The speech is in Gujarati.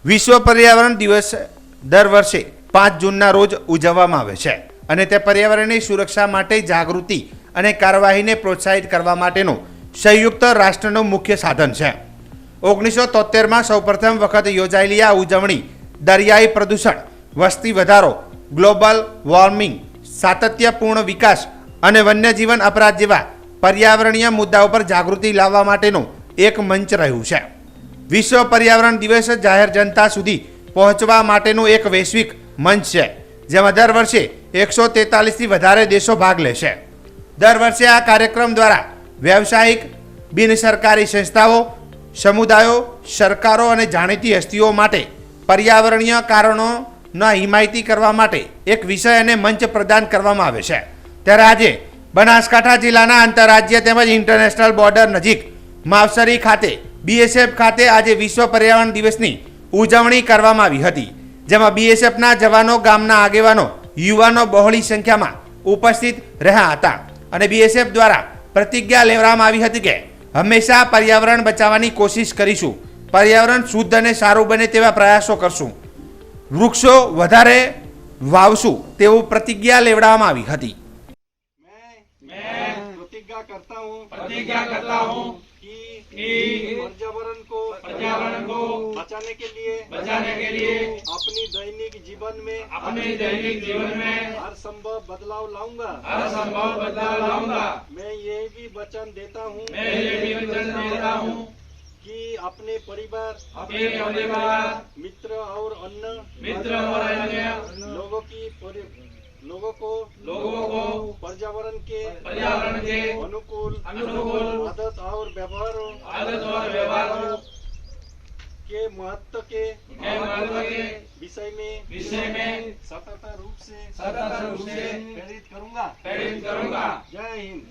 વિશ્વ પર્યાવરણ દિવસ દર વર્ષે 5 જૂનના રોજ ઉજવવામાં આવે છે અને તે પર્યાવરણની સુરક્ષા માટે જાગૃતિ અને કાર્યવાહીને પ્રોત્સાહિત કરવા માટેનું સંયુક્ત રાષ્ટ્રનું મુખ્ય સાધન છે। 1973માં સૌપ્રથમ વખત યોજાયેલી આ ઉજવણી દરિયાઈ પ્રદૂષણ, વસ્તી વધારો, ગ્લોબલ વોર્મિંગ, સાતત્યપૂર્ણ વિકાસ અને વન્યજીવન અપરાધ જેવા પર્યાવરણીય મુદ્દાઓ પર જાગૃતિ લાવવા માટેનું એક મંચ રહ્યું છે। વિશ્વ પર્યાવરણ દિવસ જાહેર જનતા સુધી પહોંચવા માટેનું એક વૈશ્વિક મંચ છે, જેમાં દર વર્ષે 143થી વધારે દેશો ભાગ લેશે। દર વર્ષે આ કાર્યક્રમ દ્વારા વ્યવસાયિક, બિનસરકારી સંસ્થાઓ, સમુદાયો, સરકારો અને જાણીતી હસ્તીઓ માટે પર્યાવરણીય કારણોના હિમાયતી કરવા માટે એક વિષય અને મંચ પ્રદાન કરવામાં આવે છે। ત્યારે આજે બનાસકાંઠા જિલ્લાના આંતરરાજ્ય તેમજ ઇન્ટરનેશનલ બોર્ડર નજીક માવસરી ખાતે BSF ખાતે આજે વિશ્વ પર્યાવરણ દિવસની ઉજવણી કરવામાં આવી હતી, જેમાં BSFના જવાનો, ગામના આગેવાનો, યુવાનો બહોળી સંખ્યામાં ઉપસ્થિત રહ્યા હતા અને BSF દ્વારા પ્રતિજ્ઞા લેવામાં આવી હતી કે હંમેશા પર્યાવરણ બચાવવાની કોશિશ કરીશું, પર્યાવરણ શુદ્ધ અને સારું બને તેવા પ્રયાસો કરશું, વૃક્ષો વધારે વાવશું તેવું પ્રતિજ્ઞા લેવડાવવામાં આવી હતી। मैं प्रतिज्ञा करता हूँ कि पर्यावरण को बचाने के लिए अपनी दैनिक जीवन में हर संभव बदलाव लाऊंगा। मैं ये भी वचन देता हूँ कि अपने परिवार, मित्र और अन्य लोगों को पर्यावरण के अनुकूल आदत और व्यवहारों के महत्व के विषय में सतत रूप से प्रेरित करूंगा। जय हिंद।